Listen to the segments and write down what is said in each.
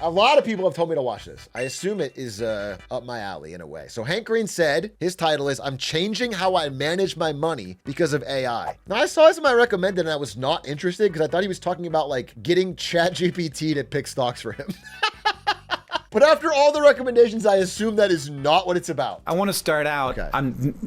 A lot of people have told me to watch this. I assume it is up my alley in a way. So Hank Green said, his title is, I'm changing how I manage my money because of AI. Now I saw this in my recommended and I was not interested because I thought he was talking about like getting ChatGPT to pick stocks for him. But after all the recommendations, I assume that is not what it's about. I want to start out, Okay.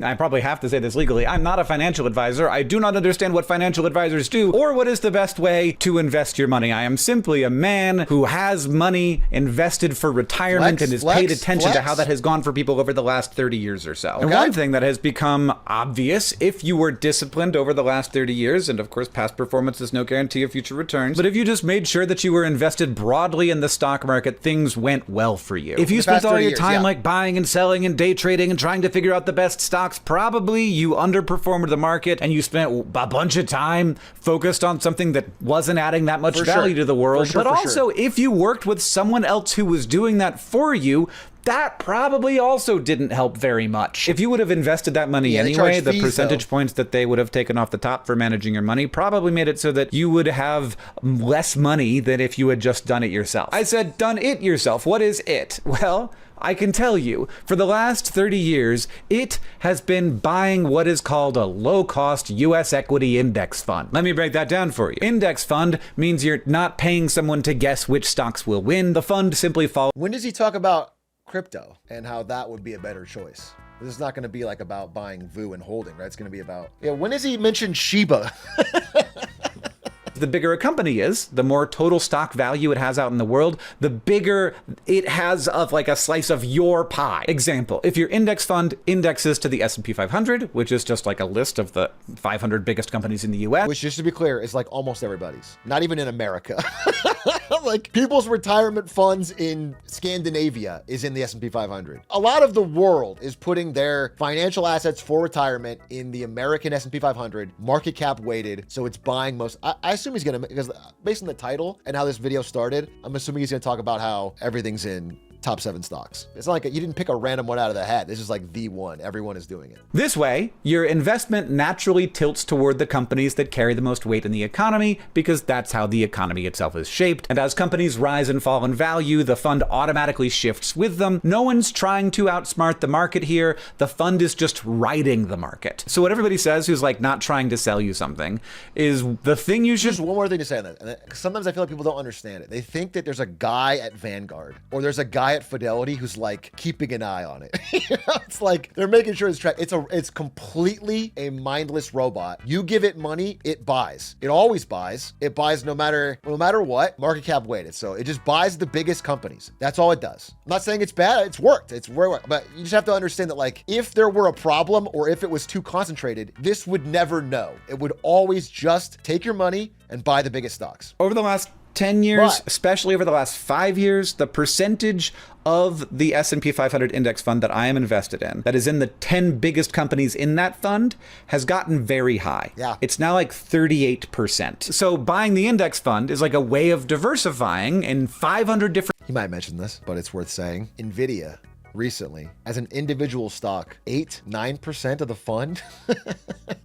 I probably have to say this legally, I'm not a financial advisor. I do not understand what financial advisors do or what is the best way to invest your money. I am simply a man who has money invested for retirement and has paid attention to how that has gone for people over the last 30 years or so. And one thing that has become obvious, if you were disciplined over the last 30 years, and of course past performance is no guarantee of future returns, but if you just made sure that you were invested broadly in the stock market, things went well for you. If you spent all your time like buying and selling and day trading and trying to figure out the best stocks, probably you underperformed the market and you spent a bunch of time focused on something that wasn't adding that much value to the world. But also, if you worked with someone else who was doing that for you, that probably also didn't help very much. If you would have invested that money anyway, the percentage points that they would have taken off the top for managing your money probably made it so that you would have less money than if you had just done it yourself. I said done it yourself. What is it? Well, I can tell you, for the last 30 years, it has been buying what is called a low-cost U.S. equity index fund. Let me break that down for you. Index fund means you're not paying someone to guess which stocks will win. The fund simply follows. When does he talk about crypto and how that would be a better choice? This is not going to be like about buying VU and holding, right? It's going to be about, when does he mention Shiba? The bigger a company is, the more total stock value it has out in the world, the bigger it has of like a slice of your pie. Example, if your index fund indexes to the S&P 500, which is just like a list of the 500 biggest companies in the US. Which, just to be clear, is like almost everybody's. Not even in America. Like people's retirement funds in Scandinavia is in the S&P 500. A lot of the world is putting their financial assets for retirement in the American S&P 500, market cap weighted. So it's buying most. I assume he's going to, because based on the title and how this video started, I'm assuming he's going to talk about how everything's in top 7 stocks. It's not like you didn't pick a random one out of the hat. This is like the one. Everyone is doing it. This way, your investment naturally tilts toward the companies that carry the most weight in the economy because that's how the economy itself is shaped. And as companies rise and fall in value, the fund automatically shifts with them. No one's trying to outsmart the market here. The fund is just riding the market. So what everybody says who's like not trying to sell you something is the thing you should... Just one more thing to say on that. And sometimes I feel like people don't understand it. They think that there's a guy at Vanguard or there's a guy at Fidelity who's like keeping an eye on it. It's like they're making sure it's tracked. It's completely a mindless robot. You give it money, it buys. It always buys. It buys no matter what, market cap weighted. So it just buys the biggest companies. That's all it does. I'm not saying it's bad. It's worked. But you just have to understand that like if there were a problem or if it was too concentrated, this would never know. It would always just take your money and buy the biggest stocks. Over the last 10 years, especially over the last 5 years, the percentage of the S&P 500 index fund that I am invested in, that is in the 10 biggest companies in that fund, has gotten very high. Yeah. It's now like 38%. So buying the index fund is like a way of diversifying in 500 different... He might mention this, but it's worth saying. NVIDIA recently, as an individual stock, 9% of the fund,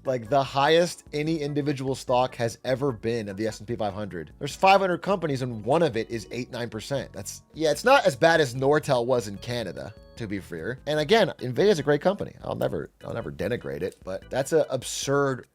like the highest any individual stock has ever been of the S&P 500. There's 500 companies and one of it is 9%. It's not as bad as Nortel was in Canada, to be fair. And again, NVIDIA is a great company. I'll never denigrate it, but that's an absurd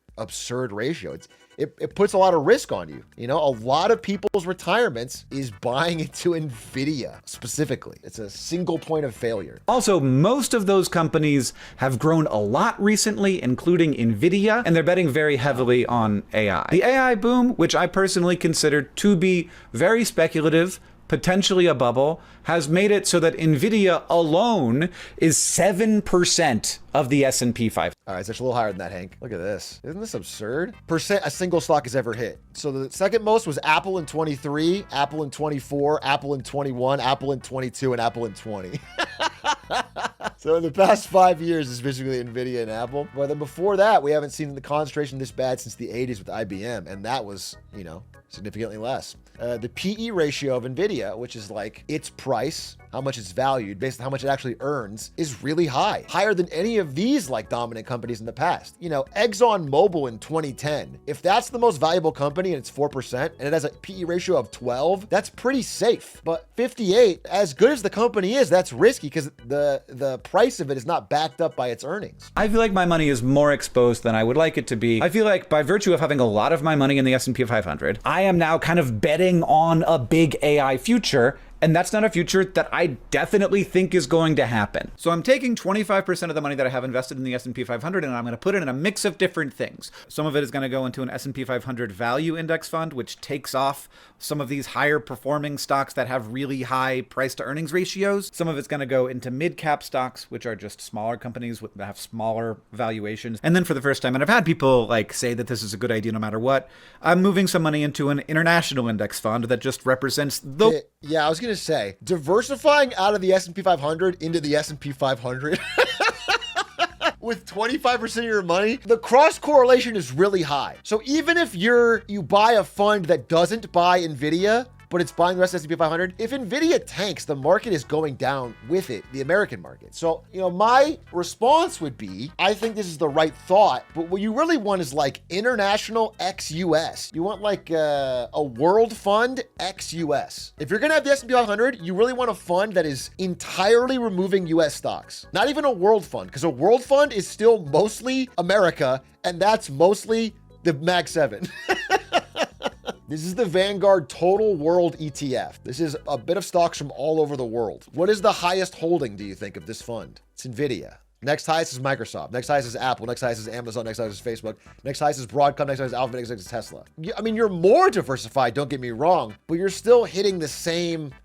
ratio. It puts a lot of risk on you. You know, a lot of people's retirements is buying into NVIDIA specifically. It's a single point of failure. Also, most of those companies have grown a lot recently, including NVIDIA, and they're betting very heavily on AI. The AI boom, which I personally consider to be very speculative, potentially a bubble, has made it so that NVIDIA alone is 7% of the S&P 500. All right, so it's a little higher than that, Hank. Look at this. Isn't this absurd? Percent a single stock has ever hit. So the second most was Apple in 23, Apple in 24, Apple in 21, Apple in 22, and Apple in 20. So in the past 5 years, it's basically NVIDIA and Apple. But then before that, we haven't seen the concentration this bad since the 80s with IBM. And that was, significantly less. The PE ratio of NVIDIA, which is like its price, how much it's valued based on how much it actually earns, is really high. Higher than any of these like dominant companies in the past. Exxon Mobil in 2010, if that's the most valuable company and it's 4% and it has a PE ratio of 12, that's pretty safe. But 58, as good as the company is, that's risky because the price of it is not backed up by its earnings. I feel like my money is more exposed than I would like it to be. I feel like by virtue of having a lot of my money in the S&P 500, I am now kind of betting on a big AI future. And that's not a future that I definitely think is going to happen. So I'm taking 25% of the money that I have invested in the S&P 500 and I'm going to put it in a mix of different things. Some of it is going to go into an S&P 500 value index fund, which takes off some of these higher performing stocks that have really high price to earnings ratios. Some of it's going to go into mid-cap stocks, which are just smaller companies that have smaller valuations. And then for the first time, and I've had people say that this is a good idea no matter what, I'm moving some money into an international index fund that just represents the... Yeah, I was going to say, diversifying out of the S&P 500 into the S&P 500 with 25% of your money, the cross correlation is really high. So even if you buy a fund that doesn't buy NVIDIA, but it's buying the rest of the S&P 500. If NVIDIA tanks, the market is going down with it, the American market. So, my response would be, I think this is the right thought, but what you really want is international ex-US. You want a world fund ex-US. If you're gonna have the S&P 500, you really want a fund that is entirely removing US stocks. Not even a world fund, because a world fund is still mostly America, and that's mostly the Mag 7. This is the Vanguard Total World ETF. This is a bit of stocks from all over the world. What is the highest holding, do you think, of this fund? It's NVIDIA. Next highest is Microsoft. Next highest is Apple. Next highest is Amazon. Next highest is Facebook. Next highest is Broadcom. Next highest is Alphabet. Next highest is Tesla. You're more diversified, don't get me wrong, but you're still hitting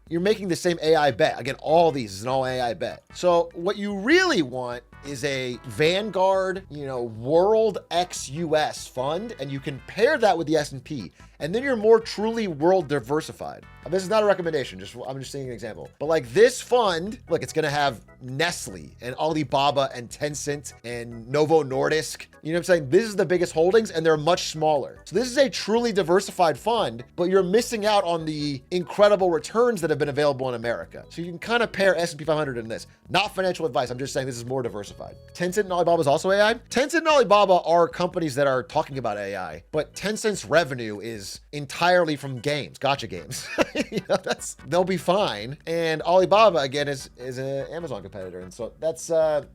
you're making the same AI bet. Again, all these is an all AI bet. So what you really want is a Vanguard, world ex-US fund, and you can pair that with the S&P, and then you're more truly world diversified. This is not a recommendation, I'm just saying an example. But this fund, look, it's gonna have Nestle and Alibaba and Tencent and Novo Nordisk. You know what I'm saying? This is the biggest holdings and they're much smaller. So this is a truly diversified fund, but you're missing out on the incredible returns that have been available in America. So you can kind of pair S&P 500 in this. Not financial advice, I'm just saying this is more diversified. Tencent and Alibaba is also AI. Tencent and Alibaba are companies that are talking about AI, but Tencent's revenue is entirely from games, gotcha games. They'll be fine. And Alibaba, again, is an Amazon competitor. And so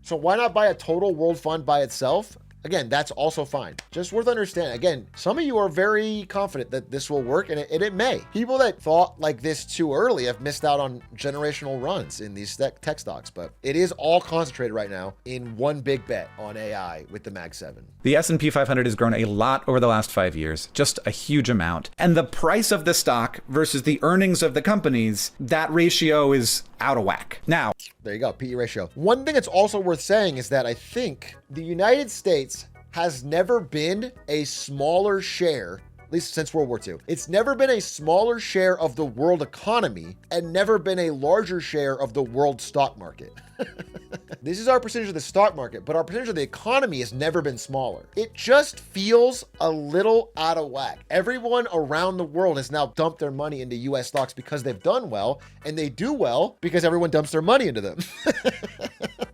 so why not buy a total world fund by itself? Again, that's also fine. Just worth understanding. Again, some of you are very confident that this will work, and it may. People that thought like this too early have missed out on generational runs in these tech stocks, but it is all concentrated right now in one big bet on AI with the Mag 7. The S&P 500 has grown a lot over the last 5 years, just a huge amount. And the price of the stock versus the earnings of the companies, that ratio is out of whack. Now, there you go, PE ratio. One thing that's also worth saying is that I think the United States has never been a smaller share, at least since World War II. It's never been a smaller share of the world economy and never been a larger share of the world stock market. This is our percentage of the stock market, but our percentage of the economy has never been smaller. It just feels a little out of whack. Everyone around the world has now dumped their money into US stocks because they've done well, and they do well because everyone dumps their money into them.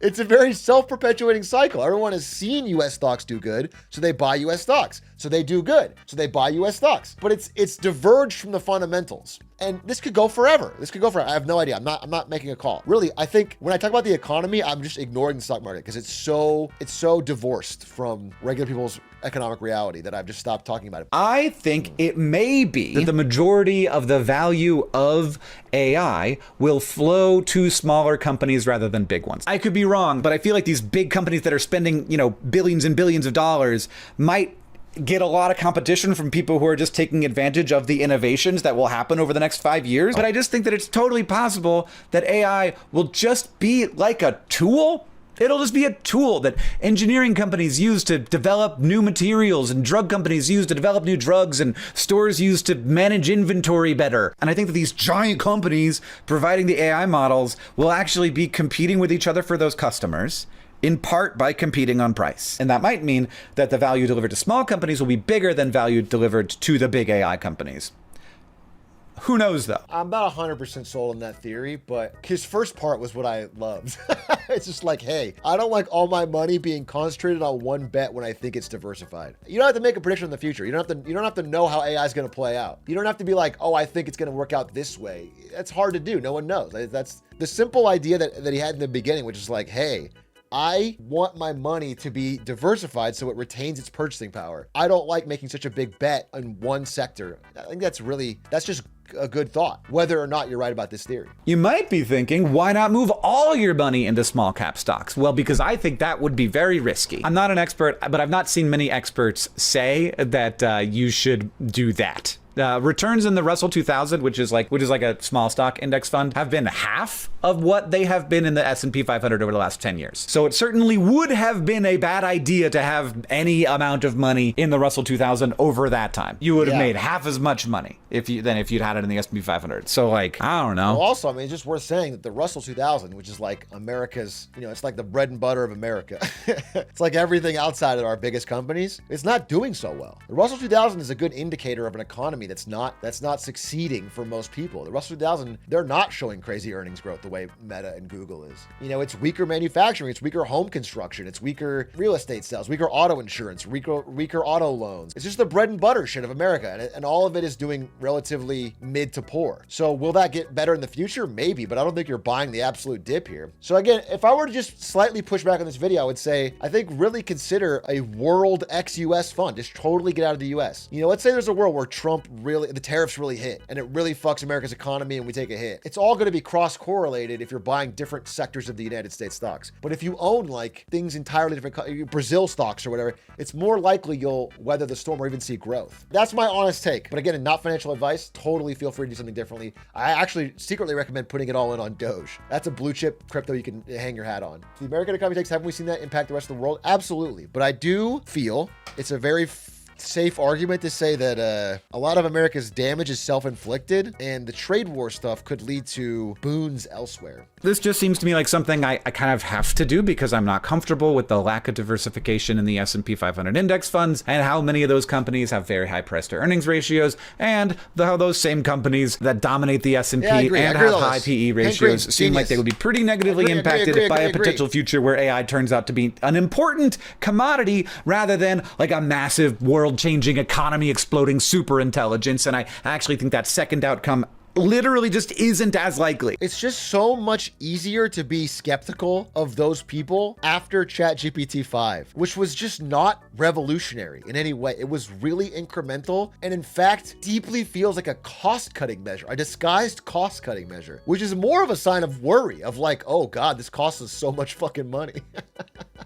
It's a very self-perpetuating cycle. Everyone has seen US stocks do good, so they buy US stocks. So they do good, so they buy US stocks. But it's diverged from the fundamentals. And this could go forever. I have no idea. I'm not making a call. Really, I think when I talk about the economy, I'm just ignoring the stock market because it's so divorced from regular people's economic reality that I've just stopped talking about it. I think it may be that the majority of the value of AI will flow to smaller companies rather than big ones. I could be wrong, but I feel like these big companies that are spending, billions and billions of dollars might get a lot of competition from people who are just taking advantage of the innovations that will happen over the next 5 years. But I just think that it's totally possible that AI will just be like a tool It'll just be a tool that engineering companies use to develop new materials and drug companies use to develop new drugs and stores use to manage inventory better. And I think that these giant companies providing the AI models will actually be competing with each other for those customers, in part by competing on price. And that might mean that the value delivered to small companies will be bigger than value delivered to the big AI companies. Who knows, though? I'm about 100% sold on that theory, but his first part was what I loved. It's just like, hey, I don't like all my money being concentrated on one bet when I think it's diversified. You don't have to make a prediction in the future. You don't have to know how AI is going to play out. You don't have to be like, oh, I think it's going to work out this way. That's hard to do. No one knows. That's the simple idea that he had in the beginning, which is like, hey, I want my money to be diversified so it retains its purchasing power. I don't like making such a big bet on one sector. I think that's just a good thought, whether or not you're right about this theory. You might be thinking, why not move all your money into small cap stocks? Well, because I think that would be very risky. I'm not an expert, but I've not seen many experts say that you should do that. Returns in the Russell 2000, which is like a small stock index fund, have been half of what they have been in the S&P 500 over the last 10 years. So it certainly would have been a bad idea to have any amount of money in the Russell 2000 over that time. You would have made half as much money if you'd had it in the S&P 500. So like, I don't know. Well, also, I mean, it's just worth saying that the Russell 2000, which is like America's, it's like the bread and butter of America. It's like everything outside of our biggest companies. It's not doing so well. The Russell 2000 is a good indicator of an economy that's not succeeding for most people. The Russell 2000, they're not showing crazy earnings growth the way Meta and Google is. It's weaker manufacturing, it's weaker home construction, it's weaker real estate sales, weaker auto insurance, weaker auto loans. It's just the bread and butter shit of America, and all of it is doing relatively mid to poor. So will that get better in the future? Maybe, but I don't think you're buying the absolute dip here. So again, if I were to just slightly push back on this video, I would say, I think really consider a world ex-US fund. Just totally get out of the US. Let's say there's a world where the tariffs really hit and it really fucks America's economy and we take a hit. It's all going to be cross-correlated if you're buying different sectors of the United States stocks. But if you own like things entirely different, Brazil stocks or whatever, it's more likely you'll weather the storm or even see growth. That's my honest take. But again, not financial advice. Totally feel free to do something differently. I actually secretly recommend putting it all in on Doge. That's a blue chip crypto you can hang your hat on. The American economy takes, haven't we seen that impact the rest of the world? Absolutely. But I do feel it's a very safe argument to say that a lot of America's damage is self-inflicted and the trade war stuff could lead to boons elsewhere. This just seems to me like something I kind of have to do because I'm not comfortable with the lack of diversification in the S&P 500 index funds and how many of those companies have very high price to earnings ratios and how those same companies that dominate the S&P and have high PE ratios seem like they would be pretty negatively impacted by a potential future where AI turns out to be an important commodity rather than like a massive world-changing economy exploding super intelligence. And I actually think that second outcome literally just isn't as likely. It's just so much easier to be skeptical of those people after ChatGPT 5, which was just not revolutionary in any way. It was really incremental and in fact deeply feels like a cost-cutting measure, a disguised cost-cutting measure, which is more of a sign of worry of like, oh God, this costs us so much fucking money.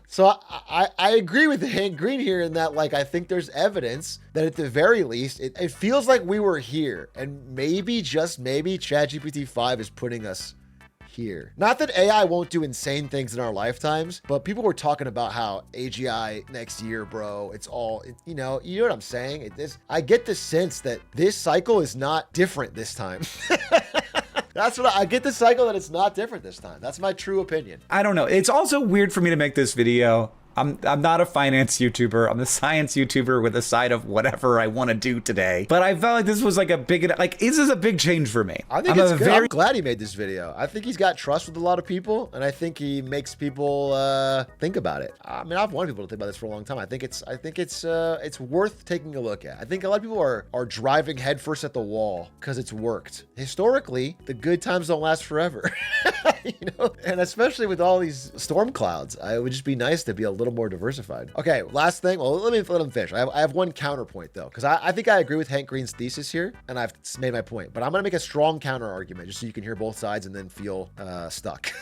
So I agree with Hank Green here in that, like, I think there's evidence that at the very least, it feels like we were here and maybe, just maybe, ChatGPT 5 is putting us here. Not that AI won't do insane things in our lifetimes, but people were talking about how AGI next year, bro, it's all, you know what I'm saying? I get the sense that this cycle is not different this time. That's what I get the cycle that it's not different this time. That's my true opinion. I don't know. It's also weird for me to make this video. I'm not a finance YouTuber. I'm a science YouTuber with a side of whatever I want to do today. But I felt like this was like this is a big change for me. I think it's good. I'm glad he made this video. I think he's got trust with a lot of people, and I think he makes people think about it. I mean, I've wanted people to think about this for a long time. I think it's worth taking a look at. I think a lot of people are driving headfirst at the wall because it's worked. Historically, the good times don't last forever. And especially with all these storm clouds, it would just be nice to be a little more diversified. Okay, last thing. Well, let him finish. I have one counterpoint though, because I think I agree with Hank Green's thesis here, and I've made my point. But I'm gonna make a strong counter argument just so you can hear both sides and then feel stuck.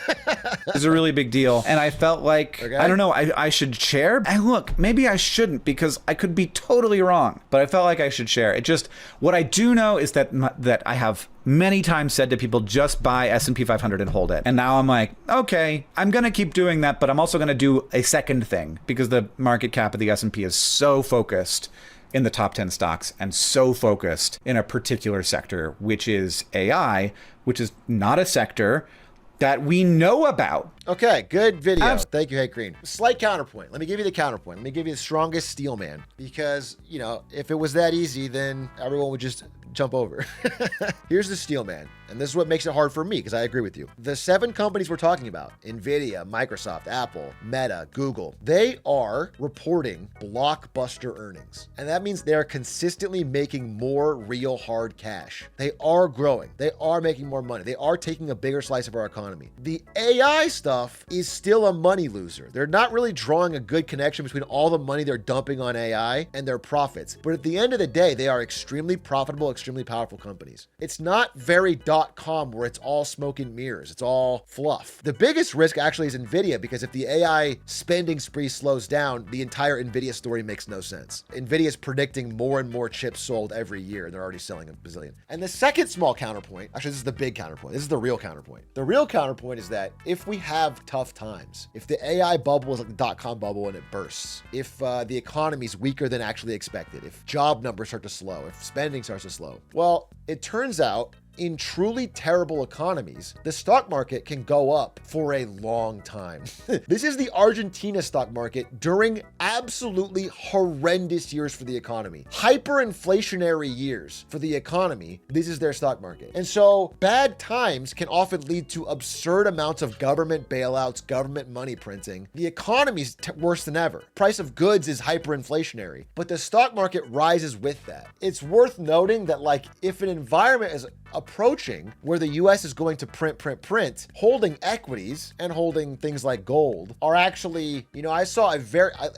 It's a really big deal, and I felt like I don't know. I should share. And look, maybe I shouldn't because I could be totally wrong. But I felt like I should share. It just what I do know is that I have many times said to people, just buy S&P 500 and hold it. And now I'm like, okay, I'm going to keep doing that, but I'm also going to do a second thing because the market cap of the S&P is so focused in the top 10 stocks and so focused in a particular sector, which is AI, which is not a sector that we know about. Okay, good video. Thank you, Hey Green. Slight counterpoint. Let me give you the counterpoint. Let me give you the strongest steel man, because, you know, if it was that easy, then everyone would just jump over. Here's the steel man. And this is what makes it hard for me, because I agree with you. The 7 companies we're talking about, NVIDIA, Microsoft, Apple, Meta, Google, they are reporting blockbuster earnings. And that means they're consistently making more real hard cash. They are growing. They are making more money. They are taking a bigger slice of our economy. The AI stuff is still a money loser. They're not really drawing a good connection between all the money they're dumping on AI and their profits. But at the end of the day, they are extremely profitable, extremely powerful companies. It's not very .com where it's all smoke and mirrors. It's all fluff. The biggest risk actually is NVIDIA, because if the AI spending spree slows down, the entire NVIDIA story makes no sense. NVIDIA is predicting more and more chips sold every year, and they're already selling a bazillion. And the second small counterpoint, actually this is the big counterpoint. This is the real counterpoint. The real counterpoint is that if we have tough times, if the AI bubble is like the .com bubble and it bursts, if the economy is weaker than actually expected, if job numbers start to slow, if spending starts to slow, well, it turns out in truly terrible economies, the stock market can go up for a long time. This is the Argentina stock market during absolutely horrendous years for the economy. Hyperinflationary years for the economy, this is their stock market. And so bad times can often lead to absurd amounts of government bailouts, government money printing. The economy's worse than ever. Price of goods is hyperinflationary, but the stock market rises with that. It's worth noting that, like, if an environment is approaching where the US is going to print, holding equities and holding things like gold are actually, you know, I saw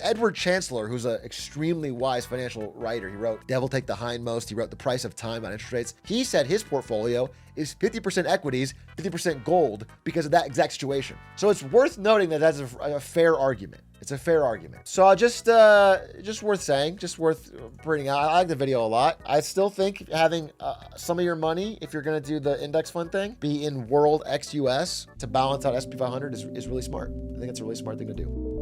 Edward Chancellor, who's an extremely wise financial writer. He wrote Devil Take the Hindmost. He wrote The Price of Time on Interest Rates. He said his portfolio is 50% equities, 50% gold because of that exact situation. So it's worth noting that that's a fair argument. It's a fair argument. So just worth saying, just worth bringing out. I like the video a lot. I still think having some of your money, if you're going to do the index fund thing, be in world ex US to balance out S&P 500 is really smart. I think it's a really smart thing to do.